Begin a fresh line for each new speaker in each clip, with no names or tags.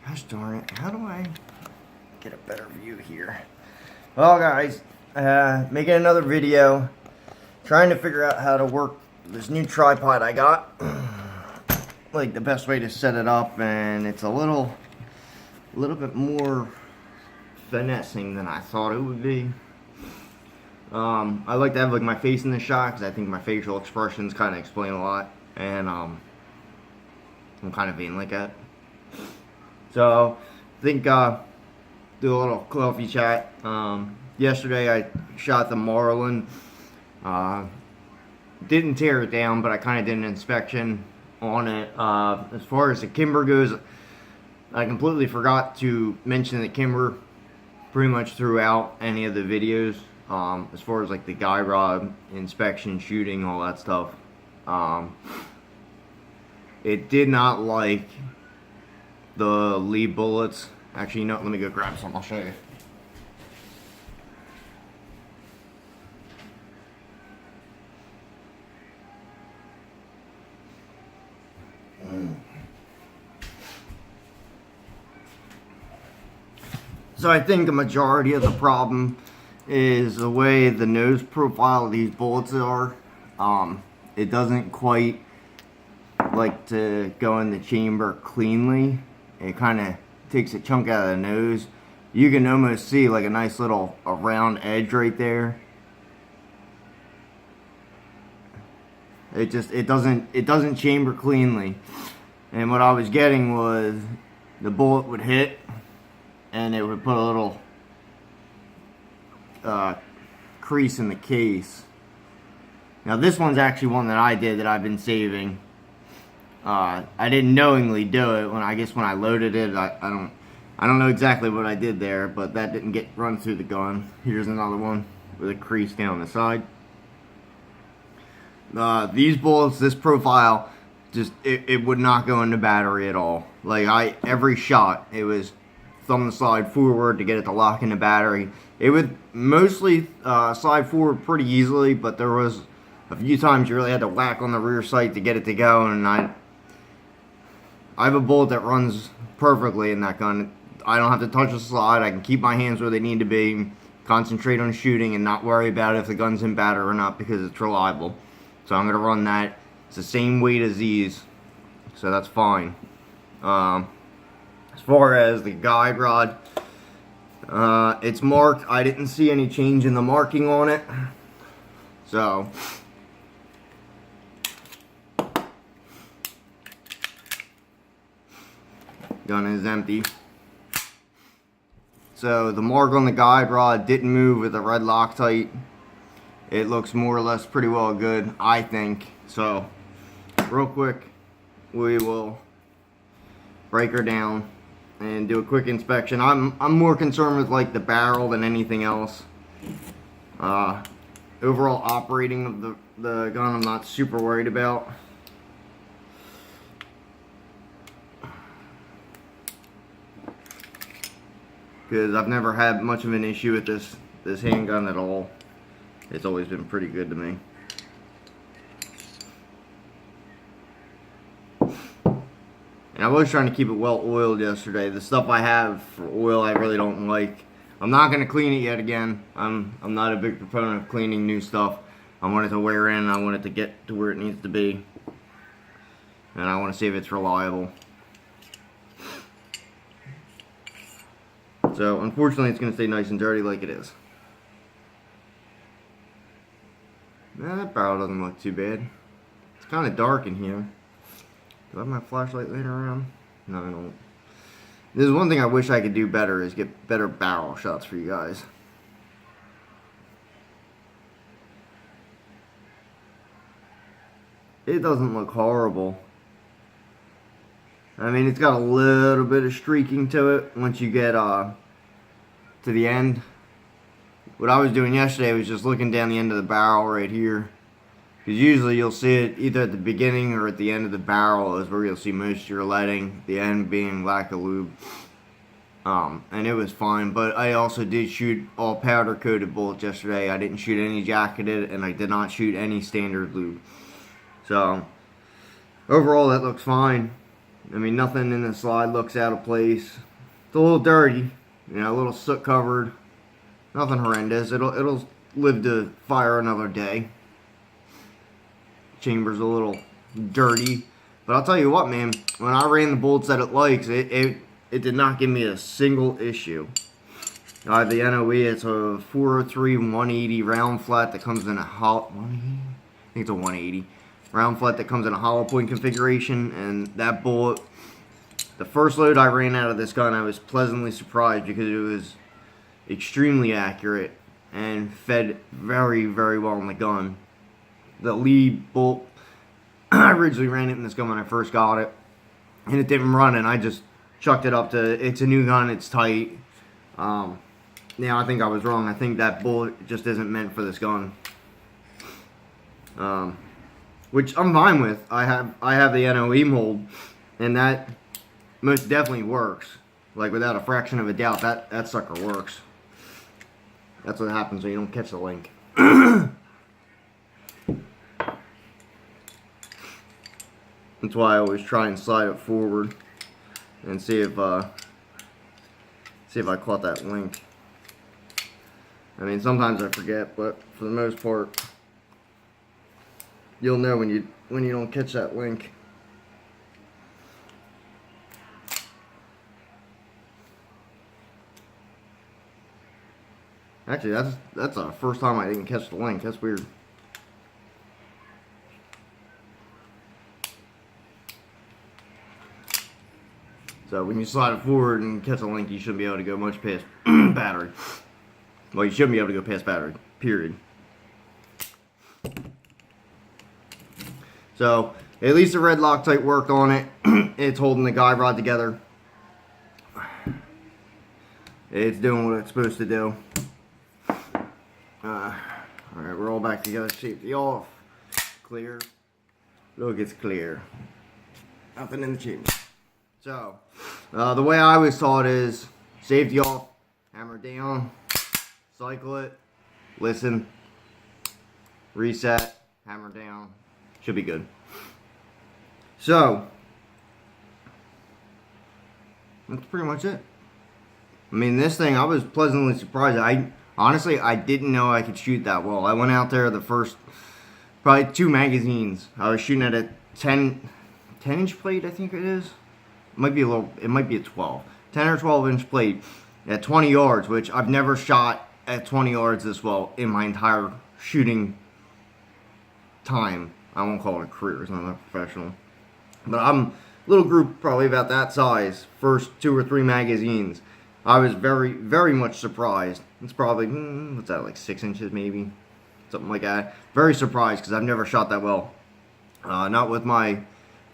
Gosh darn it, how do I get a better view here? Well guys, making another video, trying to figure out how to work this new tripod I got. Like the best way to set it up, and it's a little bit more finessing than I thought it would be. I like to have like my face in the shot because I think my facial expressions kind of explain a lot, and I'm kind of being like that. So I think do a little coffee chat. Yesterday I shot the marlin. Didn't tear it down, but I kind of did an inspection on it. As far as the Kimber goes, I completely forgot to mention the Kimber pretty much throughout any of the videos. As far as like the guy rod inspection, shooting, all that stuff. It did not like the lead bullets. Actually, you know, let me go grab some, I'll show you. So I think the majority of the problem is the way the nose profile of these bullets are. It doesn't quite like to go in the chamber cleanly. It kind of takes a chunk out of the nose. You can almost see like a nice little round edge right there. It doesn't chamber cleanly. And what I was getting was the bullet would hit and it would put a little crease in the case. Now this one's actually one that I did that I've been saving. I didn't knowingly do it. When I loaded it, I don't know exactly what I did there, but that didn't get run through the gun. Here's another one with a crease down the side. These bullets, this profile, just it would not go in the battery at all. Like every shot, it was thumb the slide forward to get it to lock in the battery. It would mostly slide forward pretty easily, but there was a few times you really had to whack on the rear sight to get it to go, and I have a bullet that runs perfectly in that gun. I don't have to touch the slide. I can keep my hands where they need to be, concentrate on shooting, and not worry about if the gun's in battery or not because it's reliable. So I'm going to run that. It's the same weight as these, so that's fine. As far as the guide rod, it's marked. I didn't see any change in the marking on it. So gun is empty. So the mark on the guide rod didn't move with the red Loctite. It looks more or less pretty well good, I think. So real quick, we will break her down and do a quick inspection. I'm more concerned with like the barrel than anything else. Overall operating of the gun I'm not super worried about. Because I've never had much of an issue with this handgun at all. It's always been pretty good to me. And I was trying to keep it well oiled yesterday. The stuff I have for oil I really don't like. I'm not going to clean it yet again. I'm not a big proponent of cleaning new stuff. I want it to wear in. I want it to get to where it needs to be. And I want to see if it's reliable. So unfortunately it's going to stay nice and dirty like it is. That barrel doesn't look too bad. It's kind of dark in here. Do I have my flashlight laying around? No, I don't. This is one thing I wish I could do better, is get better barrel shots for you guys. It doesn't look horrible. I mean, it's got a little bit of streaking to it once you get to the end. What I was doing yesterday was just looking down the end of the barrel right here. Because usually you'll see it either at the beginning or at the end of the barrel is where you'll see most of your leading. The end being lack of lube. And it was fine. But I also did shoot all powder coated bullets yesterday. I didn't shoot any jacketed, and I did not shoot any standard lube. So overall that looks fine. I mean, nothing in the slide looks out of place. It's a little dirty, you know, a little soot covered. Nothing horrendous. It'll live to fire another day. Chamber's a little dirty, but I'll tell you what, man. When I ran the bolts that it likes, it did not give me a single issue. I have the NOE. It's a 403 180 round flat that comes in a hollow. I think it's a 180 round flat that comes in a hollow point configuration, and that bullet. The first load I ran out of this gun, I was pleasantly surprised because it was extremely accurate and fed very, very well in the gun. The lead bolt, I originally ran it in this gun when I first got it, and it didn't run, and I just chucked it up to, it's a new gun, it's tight. Now I think I was wrong. I think that bullet just isn't meant for this gun. Which I'm fine with. I have the NOE mold, and that most definitely works. Like, without a fraction of a doubt, that sucker works. That's what happens when you don't catch the link. That's why I always try and slide it forward and see if I caught that link. I mean, sometimes I forget, but for the most part, you'll know when you don't catch that link. Actually, that's the first time I didn't catch the link. That's weird. So when you slide it forward and catch a link, you shouldn't be able to go much past battery. Well, you shouldn't be able to go past battery, period. So at least the red Loctite worked on it. It's holding the guide rod together. It's doing what it's supposed to do. Alright, we're all back together. Safety off. Clear. Look, it's clear. Nothing in the chamber. So, the way I was taught is safety off, hammer down, cycle it, listen, reset, hammer down. Should be good. So, that's pretty much it. I mean, this thing, I was pleasantly surprised. Honestly, I didn't know I could shoot that well. I went out there the first, probably 2 magazines. I was shooting at a 10-inch plate, I think it is. It might be a 12. 10 or 12 inch plate at 20 yards, which I've never shot at 20 yards this well in my entire shooting time. I won't call it a career, it's not a professional. But I'm a little group probably about that size. First 2 or 3 magazines. I was very, very much surprised. It's probably, what's that, like 6 inches maybe? Something like that. Very surprised because I've never shot that well. Not with my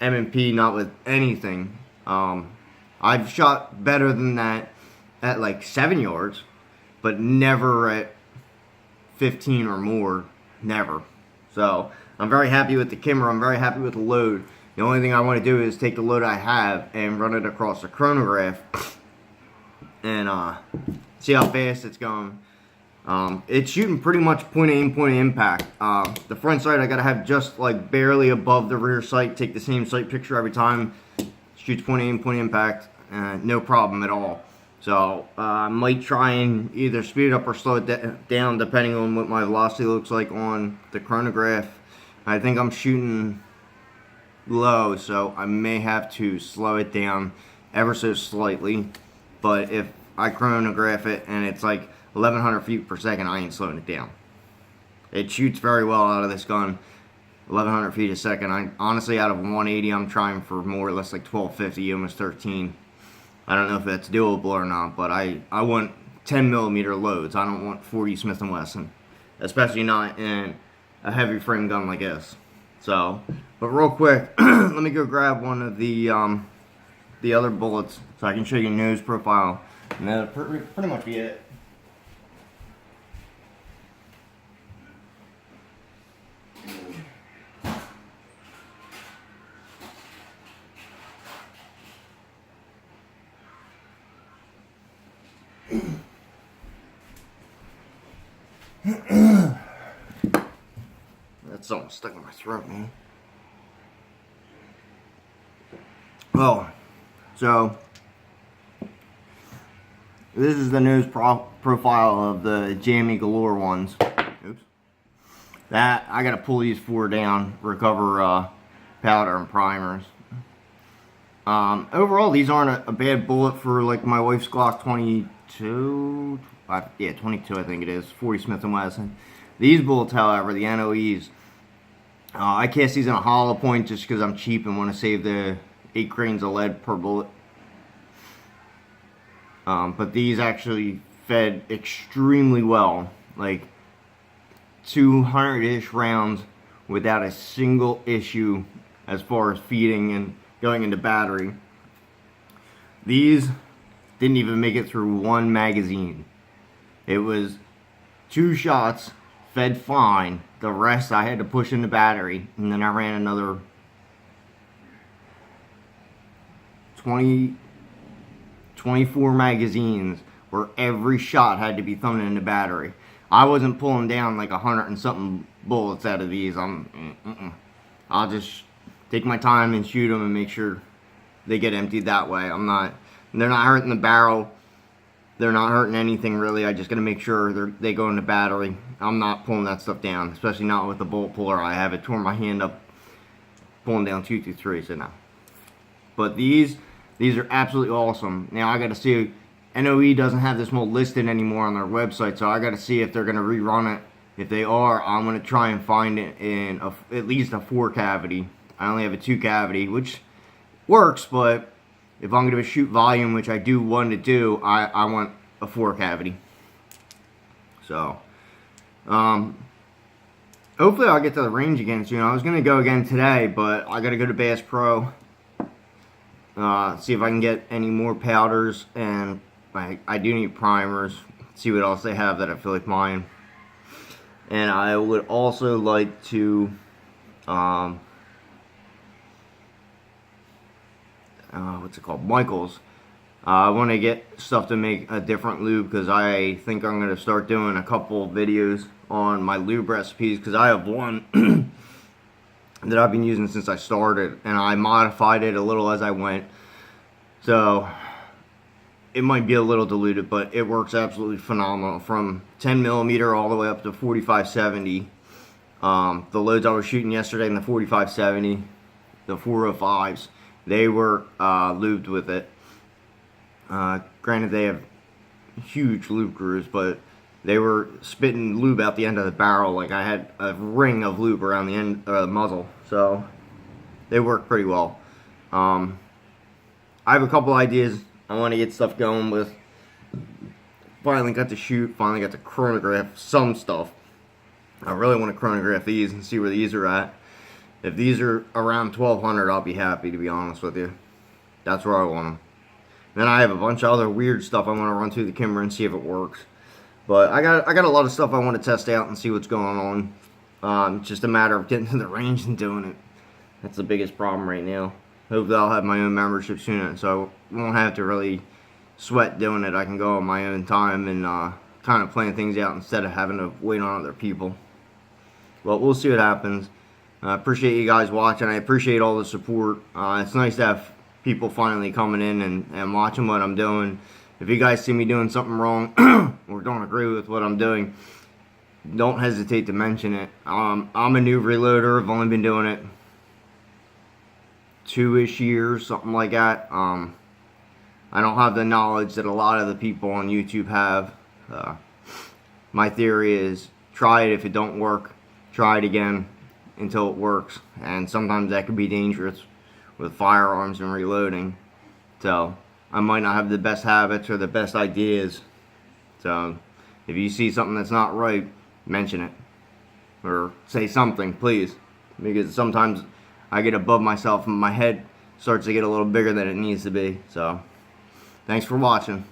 M&P, not with anything. I've shot better than that at like 7 yards, but never at 15 or more. Never. So I'm very happy with the Kimber. I'm very happy with the load. The only thing I want to do is take the load I have and run it across the chronograph and see how fast it's going. It's shooting pretty much point aim, point of impact. The front sight I gotta have just like barely above the rear sight. Take the same sight picture every time. Shoots point aim, point of impact, no problem at all. So I might try and either speed it up or slow it down depending on what my velocity looks like on the chronograph. I think I'm shooting low, so I may have to slow it down ever so slightly. But if I chronograph it and it's like 1100 feet per second, I ain't slowing it down. It shoots very well out of this gun. 1100 feet a second. Honestly, out of 180, I'm trying for more or less like 1250, almost 13. I don't know if that's doable or not, but I want 10 millimeter loads. I don't want 40 Smith & Wesson, especially not in a heavy frame gun like this. So, but real quick, let me go grab one of the other bullets so I can show you nose profile, and that'll pretty much be it. That's something stuck in my throat, man. Oh, so this is the nose profile of the Jammy Galore ones. Oops. That, I gotta pull these 4 down, recover powder and primers. Overall, these aren't a bad bullet for like my wife's Glock 22. Yeah, 22 I think it is. 40 Smith & Wesson. These bullets, however, the NOEs, I cast these in a hollow point just because I'm cheap and want to save the 8 grains of lead per bullet. But these actually fed extremely well, like 200-ish rounds without a single issue as far as feeding and going into battery. These didn't even make it through 1 magazine. It was 2 shots, fed fine. The rest I had to push into battery, and then I ran another 24 magazines where every shot had to be thrown into battery. I wasn't pulling down like 100 and something bullets out of these. I'll just take my time and shoot them and make sure they get emptied that way. They're not hurting the barrel. They're not hurting anything really. I just gotta make sure they go into battery. I'm not pulling that stuff down, especially not with the bullet puller. I have it torn my hand up pulling down 223, so no. But these are absolutely awesome. Now I gotta see, NOE doesn't have this mold listed anymore on their website, so I gotta see if they're gonna rerun it. If they are, I'm gonna try and find it in at least a 4 cavity. I only have a 2 cavity, which works, but if I'm going to shoot volume, which I do want to do, I want a 4 cavity. So, hopefully I'll get to the range again soon. I was going to go again today, but I got to go to Bass Pro, see if I can get any more powders, and I do need primers, see what else they have that I feel like mine. And I would also like to, what's it called? Michael's. I want to get stuff to make a different lube because I think I'm going to start doing a couple videos on my lube recipes because I have one that I've been using since I started and I modified it a little as I went. So it might be a little diluted, but it works absolutely phenomenal from 10mm all the way up to 45-70. The loads I was shooting yesterday in the 45-70, the 405s, they were lubed with it. Granted, they have huge lube grooves, but they were spitting lube out the end of the barrel. Like I had a ring of lube around the end of the muzzle, so they work pretty well. I have a couple ideas I want to get stuff going with. Finally got to shoot, finally got to chronograph some stuff. I really want to chronograph these and see where these are at. If these are around 1200, I'll be happy, to be honest with you. That's where I want them. Then I have a bunch of other weird stuff I want to run through the Kimber and see if it works. But I got a lot of stuff I want to test out and see what's going on. It's just a matter of getting to the range and doing it. That's the biggest problem right now. Hopefully I'll have my own membership soon, so I won't have to really sweat doing it. I can go on my own time and kind of plan things out instead of having to wait on other people. But we'll see what happens. I appreciate you guys watching. I appreciate all the support. It's nice to have people finally coming in and watching what I'm doing. If you guys see me doing something wrong or don't agree with what I'm doing, don't hesitate to mention it. I'm a new reloader. I've only been doing it 2-ish years, something like that. I don't have the knowledge that a lot of the people on YouTube have. My theory is try it. If it don't work, try it again until it works. And sometimes that could be dangerous with firearms and reloading. So I might not have the best habits or the best ideas. So if you see something that's not right, mention it or say something, please, because sometimes I get above myself and my head starts to get a little bigger than it needs to be. So thanks for watching.